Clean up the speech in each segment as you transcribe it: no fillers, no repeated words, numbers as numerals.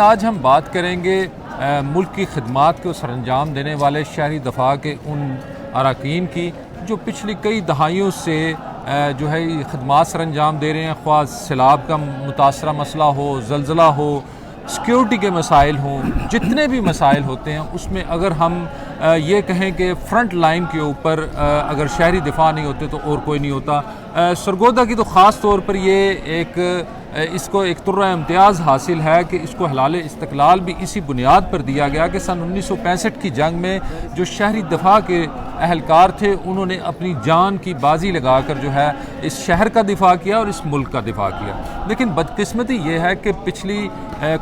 آج ہم بات کریں گے ملک کی خدمات کو سر انجام دینے والے شہری دفاع کے ان اراکین کی جو پچھلی کئی دہائیوں سے جو ہے خدمات سر انجام دے رہے ہیں، خواہ سیلاب کا متاثرہ مسئلہ ہو، زلزلہ ہو، سیکیورٹی کے مسائل ہوں، جتنے بھی مسائل ہوتے ہیں اس میں اگر ہم یہ کہیں کہ فرنٹ لائن کے اوپر اگر شہری دفاع نہیں ہوتے تو اور کوئی نہیں ہوتا۔ سرگودا کی تو خاص طور پر یہ اس کو ایک طرح امتیاز حاصل ہے کہ اس کو حلال استقلال بھی اسی بنیاد پر دیا گیا کہ سن 1965 کی جنگ میں جو شہری دفاع کے اہلکار تھے انہوں نے اپنی جان کی بازی لگا کر جو ہے اس شہر کا دفاع کیا اور اس ملک کا دفاع کیا۔ لیکن بدقسمتی یہ ہے کہ پچھلی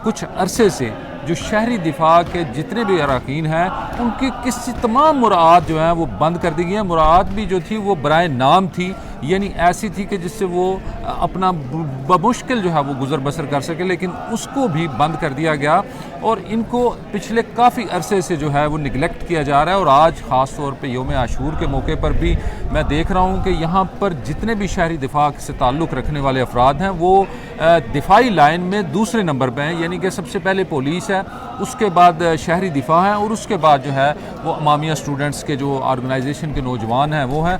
کچھ عرصے سے جو شہری دفاع کے جتنے بھی اراکین ہیں ان کی کسی تمام مراعات جو ہیں وہ بند کر دی گئی ہیں۔ مراعات بھی جو تھی وہ برائے نام تھی، یعنی ایسی تھی کہ جس سے وہ اپنا بمشکل جو ہے وہ گزر بسر کر سکے، لیکن اس کو بھی بند کر دیا گیا اور ان کو پچھلے کافی عرصے سے جو ہے وہ نگلیکٹ کیا جا رہا ہے۔ اور آج خاص طور پہ یوم عاشور کے موقع پر بھی میں دیکھ رہا ہوں کہ یہاں پر جتنے بھی شہری دفاع سے تعلق رکھنے والے افراد ہیں وہ دفاعی لائن میں دوسرے نمبر پہ ہیں، یعنی کہ سب سے پہلے پولیس ہے، اس کے بعد شہری دفاع ہے اور اس کے بعد جو ہے وہ امامیہ اسٹوڈنٹس کے جو آرگنائزیشن کے نوجوان ہیں وہ ہیں۔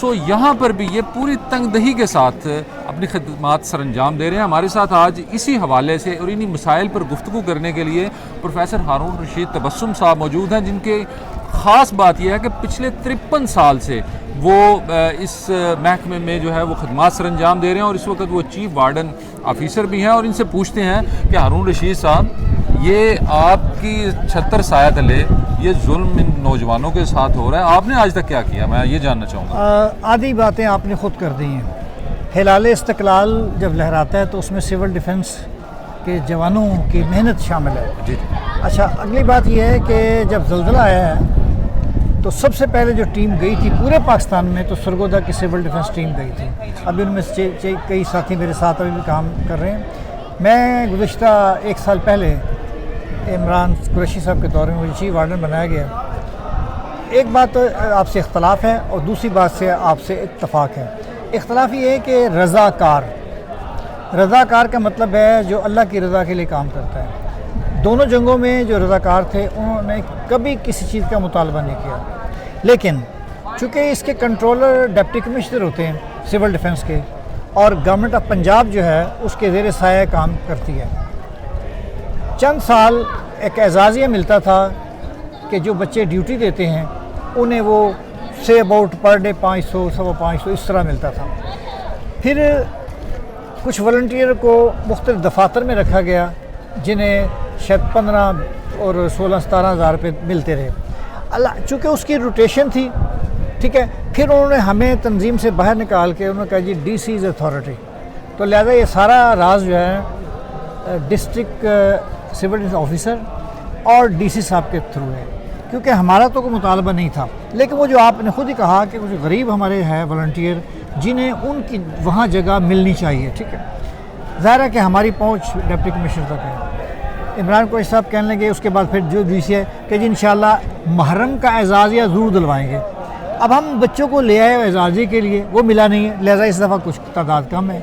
سو یہاں پر بھی یہ پوری تنگ دہی کے ساتھ اپنی خدمات سر انجام دے رہے ہیں۔ ہمارے ساتھ آج اسی حوالے سے اور انہی مسائل پر گفتگو کرنے کے لیے پروفیسر ہارون رشید تبسم صاحب موجود ہیں، جن کے خاص بات یہ ہے کہ پچھلے 53 سال سے وہ اس محکمے میں جو ہے وہ خدمات سر انجام دے رہے ہیں اور اس وقت وہ چیف وارڈن آفیسر بھی ہیں۔ اور ان سے پوچھتے ہیں کہ ہارون رشید صاحب، یہ آپ کی چھتر سایہ تلے یہ ظلم ان نوجوانوں کے ساتھ ہو رہا ہے، آپ نے آج تک کیا کیا؟ میں یہ جاننا چاہوں گا۔ آدھی باتیں آپ نے خود کر دی ہیں۔ ہلال استقلال جب لہراتا ہے تو اس میں سول ڈیفنس کے جوانوں کی محنت شامل ہے۔ جی اچھا، اگلی بات یہ ہے کہ جب زلزلہ آیا ہے تو سب سے پہلے جو ٹیم گئی تھی پورے پاکستان میں تو سرگودا کی سول ڈیفنس ٹیم گئی تھی۔ ابھی ان میں سے کئی ساتھی میرے ساتھ ابھی بھی کام کر رہے ہیں۔ میں گزشتہ 1 سال پہلے عمران قریشی صاحب کے دور میں مجھے چیف وارڈن بنایا گیا۔ ایک بات آپ سے اختلاف ہے اور دوسری بات سے آپ سے اتفاق ہے۔ اختلاف یہ ہے کہ رضاکار کا مطلب ہے جو اللہ کی رضا کے لیے کام کرتا ہے۔ دونوں جنگوں میں جو رضاکار تھے انہوں نے کبھی کسی چیز کا مطالبہ نہیں کیا، لیکن چونکہ اس کے کنٹرولر ڈپٹی کمشنر ہوتے ہیں سول ڈیفنس کے اور گورنمنٹ آف پنجاب جو ہے اس کے زیر سایہ کام کرتی ہے، چند سال ایک اعزازیہ ملتا تھا کہ جو بچے ڈیوٹی دیتے ہیں انہیں وہ سے اباؤٹ پر ڈے 500 550 اس طرح ملتا تھا۔ پھر کچھ والنٹیئر کو مختلف دفاتر میں رکھا گیا جنہیں شاید 15 اور 16-17 ہزار روپے ملتے رہے۔ چونکہ اس کی روٹیشن تھی، ٹھیک ہے، پھر انہوں نے ہمیں تنظیم سے باہر نکال کے انہوں نے کہا جی ڈی سی از اتھارٹی، تو لہٰذا یہ سارا راز جو ہے ڈسٹرکٹ سول ڈیفنس آفیسر اور ڈی سی صاحب کے تھرو ہے، کیونکہ ہمارا تو کوئی مطالبہ نہیں تھا۔ لیکن وہ جو آپ نے خود ہی کہا کہ کچھ غریب ہمارے ہیں والنٹیئر جنہیں ان کی وہاں جگہ ملنی چاہیے، ٹھیک ہے، ظاہر ہے کہ ہماری پہنچ ڈپٹی کمشنر تک ہے۔ عمران قریشی صاحب کہنے لگے اس کے بعد پھر جو ڈی سی ہے کہ جی انشاءاللہ محرم کا اعزازیہ ضرور دلوائیں گے۔ اب ہم بچوں کو لے آئے اعزازیے کے لیے، وہ ملا نہیں ہے، لہذا اس دفعہ کچھ تعداد کم ہے،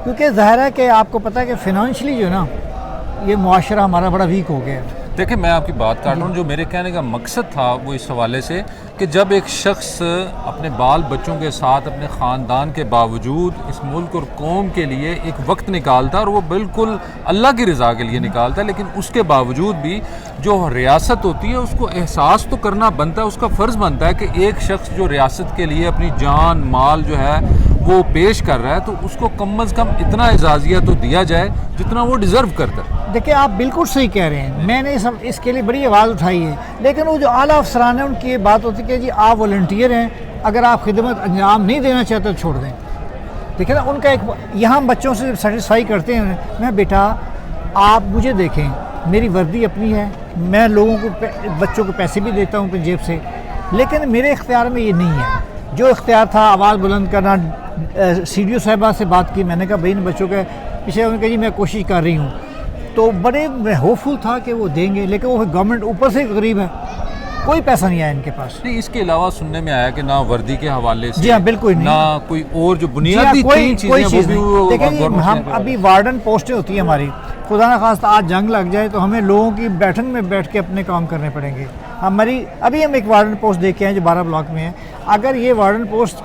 کیونکہ ظاہر ہے کہ آپ کو پتہ ہے کہ فنانشلی جو ہے نا یہ معاشرہ ہمارا بڑا ویک ہو گیا ہے۔ دیکھیں، میں آپ کی بات کاٹ رہا ہوں، جو میرے کہنے کا مقصد تھا وہ اس حوالے سے کہ جب ایک شخص اپنے بال بچوں کے ساتھ اپنے خاندان کے باوجود اس ملک اور قوم کے لیے ایک وقت نکالتا اور وہ بالکل اللہ کی رضا کے لیے نکالتا ہے، لیکن اس کے باوجود بھی جو ریاست ہوتی ہے اس کو احساس تو کرنا بنتا ہے، اس کا فرض بنتا ہے کہ ایک شخص جو ریاست کے لیے اپنی جان مال جو ہے وہ پیش کر رہا ہے تو اس کو کم از کم اتنا اعزازیہ تو دیا جائے جتنا وہ ڈیزرو کرتا ہے۔ دیکھیں، آپ بالکل صحیح کہہ رہے ہیں، میں نے اس کے لیے بڑی آواز اٹھائی ہے، لیکن وہ جو اعلیٰ افسران ہیں ان کی یہ بات ہوتی ہے کہ جی آپ والنٹیئر ہیں، اگر آپ خدمت انجام نہیں دینا چاہتے تو چھوڑ دیں۔ دیکھیں نا، ان کا ایک یہاں بچوں سے سیٹسفائی کرتے ہیں، میں بیٹا آپ مجھے دیکھیں، میری وردی اپنی ہے، میں لوگوں کو بچوں کو پیسے بھی دیتا ہوں اپنی جیب سے، لیکن میرے اختیار میں یہ نہیں ہے۔ جو اختیار تھا آواز بلند کرنا، سی ڈی او صاحبہ سے بات کی، میں نے کہا بھائی بچوں کے پیچھے، انہوں نے کہا جی میں کوشش کر رہی ہوں، تو بڑے میں ہوپ فل تھا کہ وہ دیں گے، لیکن وہ گورنمنٹ اوپر سے غریب ہے، کوئی پیسہ نہیں آیا ان کے پاس. نہیں اس کے علاوہ سننے میں آیا کہ نہ وردی کے حوالے سے جی ہاں بالکل نہیں, نہ کوئی اور جو بنیادی تین چیزیں وہ بھی وہ دیکھیں ہم ابھی وارڈن پوسٹیں ہوتی ہیں ہماری, خدا نہ خواستہ آج جنگ لگ جائے تو ہمیں لوگوں کی بیٹھک میں بیٹھ کے اپنے کام کرنے پڑیں گے. ہماری ابھی ہم ایک وارڈن پوسٹ دیکھ کے ہیں جو 12 بلاک میں ہے, اگر یہ وارڈن پوسٹ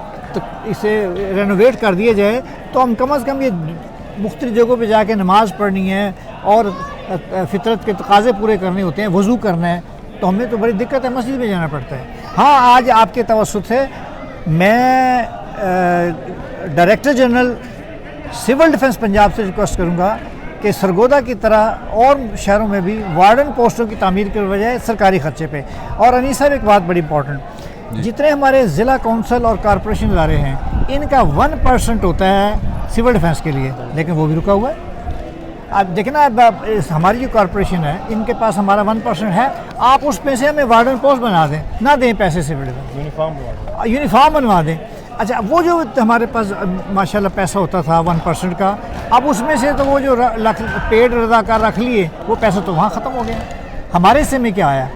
اسے رینوویٹ کر دیا جائے تو ہم کم از کم یہ مختلف جگہوں پہ جا کے نماز پڑھنی ہے اور فطرت کے تقاضے پورے کرنے ہوتے ہیں, وضو کرنا ہے, تو ہمیں تو بڑی دقت ہے, مسجد میں جانا پڑتا ہے. ہاں آج آپ کے توسط سے میں director general civil defence Punjab سے ریکویسٹ کروں گا کہ سرگودا کی طرح اور شہروں میں بھی وارڈن پوسٹوں کی تعمیر کے بجائے سرکاری خرچے پہ. اور انیس صاحب ایک بات بڑی امپورٹنٹ, جتنے ہمارے ضلع کونسل اور کارپوریشن ادارے ہیں ان کا 1% ہوتا ہے سول ڈیفنس کے لیے, لیکن وہ بھی رکا ہوا ہے. آپ دیکھیں نا ہماری جو کارپوریشن ہے ان کے پاس ہمارا 1% ہے, آپ اس میں سے ہمیں وارڈن پوسٹ بنا دیں, نہ دیں پیسے سول ڈیفنس, یونیفارم بنوا دیں. اچھا وہ جو ہمارے پاس ماشاءاللہ پیسہ ہوتا تھا 1% کا, اب اس میں سے تو وہ جو پیڈ رضاکار رکھ لیے وہ پیسہ تو وہاں ختم ہو گیا. ہمارے حصے میں کیا آیا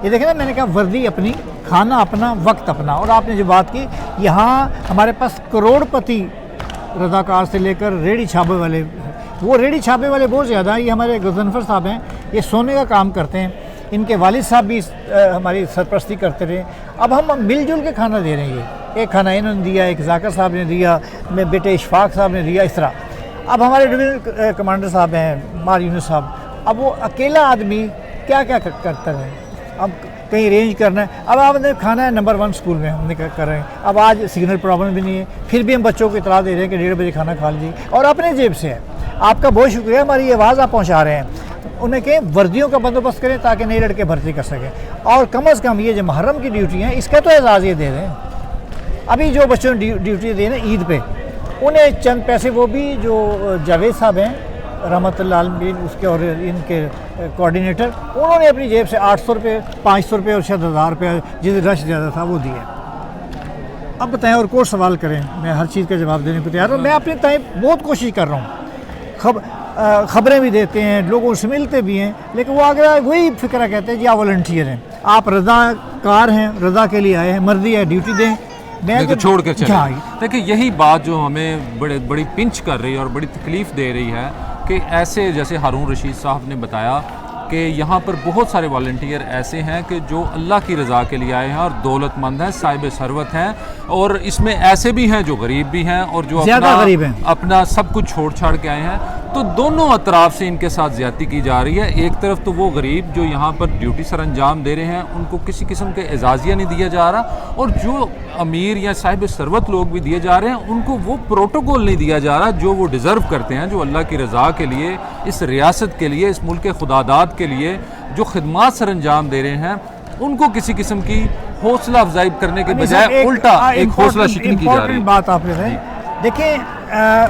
یہ دیکھیں نا, میں نے کہا وردی اپنی, کھانا اپنا, وقت اپنا. اور آپ نے جو بات کی یہاں ہمارے پاس کروڑ پتی رضاکار سے لے کر ریڑھی چھاپے والے, وہ ریڑھی چھاپے والے بہت زیادہ ہیں. یہ ہمارے غضنفر صاحب ہیں, یہ سونے کا کام کرتے ہیں, ان کے والد صاحب بھی ہماری سرپرستی کرتے رہے. اب ہم مل جل کے کھانا دے رہے ہیں, یہ ایک کھانا انہوں نے دیا, ایک ذاکر صاحب نے دیا, میں بیٹے اشفاق صاحب نے دیا, اس طرح. اب ہمارے ڈویژن کمانڈر صاحب ہیں مار یونس صاحب, اب وہ اکیلا آدمی کیا کیا کرتا ہے, اب کہیں رینج کرنا ہے. اب آپ نے کھانا ہے نمبر 1 اسکول میں ہم نے کر رہے ہیں, اب آج سگنل پرابلم بھی نہیں ہے, پھر بھی ہم بچوں کو اطلاع دے رہے ہیں کہ 1:30 بجے کھانا کھا لیجیے, اور اپنے جیب سے ہے. آپ کا بہت شکریہ, ہماری یہ آواز آپ پہنچا رہے ہیں. انہیں کہیں وردیوں کا بندوبست کریں تاکہ نئے لڑکے بھرتی کر سکیں, اور کم از کم یہ جو محرم کی ڈیوٹی ہیں اس کا تو اعزاز یہ دے دیں. ابھی جو بچوں نے ڈیوٹی دی نا عید پہ, انہیں چند پیسے, وہ بھی جو جاوید صاحب ہیں رحمۃ اللہ علیہ اس کے اور ان کے کوآرڈینیٹر, انہوں نے اپنی جیب سے 800 روپے, 500 روپے اور شاید 1000 روپے جس رش زیادہ تھا وہ دیے. اب بتائیں اور کوئی سوال کریں, میں ہر چیز کا جواب دینے کو تیار ہوں. میں اپنے تائیں بہت کوشش کر رہا ہوں, خبریں بھی دیتے ہیں, لوگوں سے ملتے بھی ہیں, لیکن وہ اگر وہی فکرہ کہتے ہیں جی آپ والنٹیئر ہیں, آپ رضا کار ہیں, رضا کے لیے آئے ہیں, مرضی ہے ڈیوٹی دیں, میں تو چھوڑ کر چلے. دیکھیں یہی بات جو ہمیں بڑی پنچ کر رہی ہے اور بڑی تکلیف دے رہی ہے کہ ایسے جیسے ہارون رشید صاحب نے بتایا کہ یہاں پر بہت سارے والنٹیئر ایسے ہیں کہ جو اللہ کی رضا کے لیے آئے ہیں اور دولت مند ہیں, صاحب ثروت ہیں, اور اس میں ایسے بھی ہیں جو غریب بھی ہیں اور جو اپنا سب کچھ چھوڑ چھاڑ کے آئے ہیں. تو دونوں اطراف سے ان کے ساتھ زیادتی کی جا رہی ہے. ایک طرف تو وہ غریب جو یہاں پر ڈیوٹی سر انجام دے رہے ہیں ان کو کسی قسم کے اعزازیہ نہیں دیا جا رہا, اور جو امیر یا صاحب ثروت لوگ بھی دیے جا رہے ہیں ان کو وہ پروٹوکول نہیں دیا جا رہا جو وہ ڈیزرو کرتے ہیں, جو اللہ کی رضا کے لیے, اس ریاست کے لیے, اس ملک کے خداداد کے لیے جو خدمات سر انجام دے رہے ہیں ان کو کسی قسم کی حوصلہ افزائی کرنے کے بجائے الٹا ایک حوصلہ شکنی کی جا رہی ہے. بات آپ نے دیکھیں,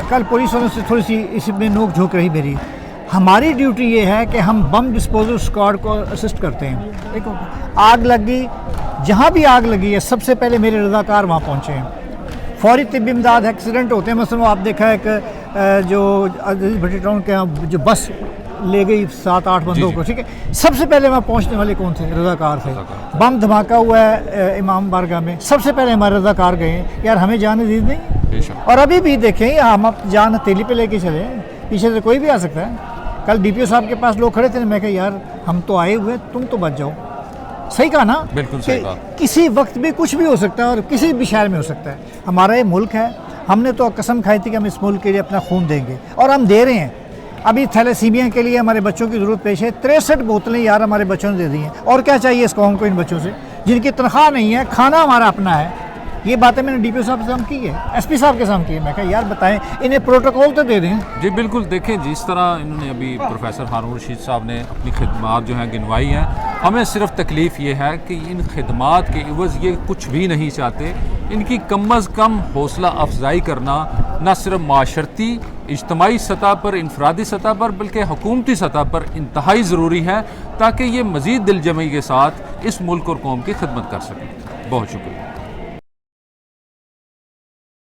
کل پولیس والوں سے تھوڑی سی اس میں نوک جھوک رہی میری. ہماری ڈیوٹی یہ ہے کہ ہم بم ڈسپوزل اسکواڈ کو اسسٹ کرتے ہیں. دیکھو آگ لگ گئی, جہاں بھی آگ لگی ہے سب سے پہلے میرے رضاکار وہاں پہنچے ہیں. فوری طبی امداد, ایکسیڈنٹ ہوتے ہیں, مثلا آپ دیکھا ہے کہ جو بھٹی ٹاؤن کے جو بس لے گئی 7-8 بندوں کو, ٹھیک ہے, سب سے پہلے وہاں پہنچنے والے کون تھے؟ رضاکار تھے. بم دھماکہ ہوا ہے امام بارگاہ میں, سب سے پہلے ہمارے رضاکار گئے ہیں. یار ہمیں جان عزیز نہیں, اور ابھی بھی دیکھیں ہم جان ہتھیلی پہ لے کے چلے, پیچھے سے کوئی بھی آ سکتا ہے. کل ڈی پی او صاحب کے پاس لوگ کھڑے تھے, میں کہا یار ہم تو آئے ہوئے, تم تو بچ جاؤ. صحیح کہا نا, بالکل صحیح کہا. کسی وقت بھی کچھ بھی ہو سکتا ہے اور کسی بھی شہر میں ہو سکتا ہے. ہمارا یہ ملک ہے, ہم نے تو قسم کھائی تھی کہ ہم اس ملک کے لیے اپنا خون دیں گے, اور ہم دے رہے ہیں. ابھی تھیلیسیمیا کے لیے ہمارے بچوں کی ضرورت پیش ہے, 63 بوتلیں یار ہمارے بچوں نے دے دی ہیں. اور کیا چاہیے اس قوم کو ان بچوں سے جن کی تنخواہ نہیں ہے, کھانا ہمارا اپنا ہے. یہ باتیں میں نے ڈی پی او صاحب سے کی ہے, ایس پی صاحب کے سامنے کی ہے. میں کہا یار بتائیں انہیں پروٹوکول تو دے دیں. جی بالکل. دیکھیں جس طرح انہوں نے ابھی پروفیسر ہارون رشید صاحب نے اپنی خدمات جو ہیں گنوائی ہیں, ہمیں صرف تکلیف یہ ہے کہ ان خدمات کے عوض یہ کچھ بھی نہیں چاہتے. ان کی کم از کم حوصلہ افزائی کرنا نہ صرف معاشرتی اجتماعی سطح پر, انفرادی سطح پر, بلکہ حکومتی سطح پر انتہائی ضروری ہے تاکہ یہ مزید دل جمعی کے ساتھ اس ملک اور قوم کی خدمت کر سکیں. بہت شکریہ.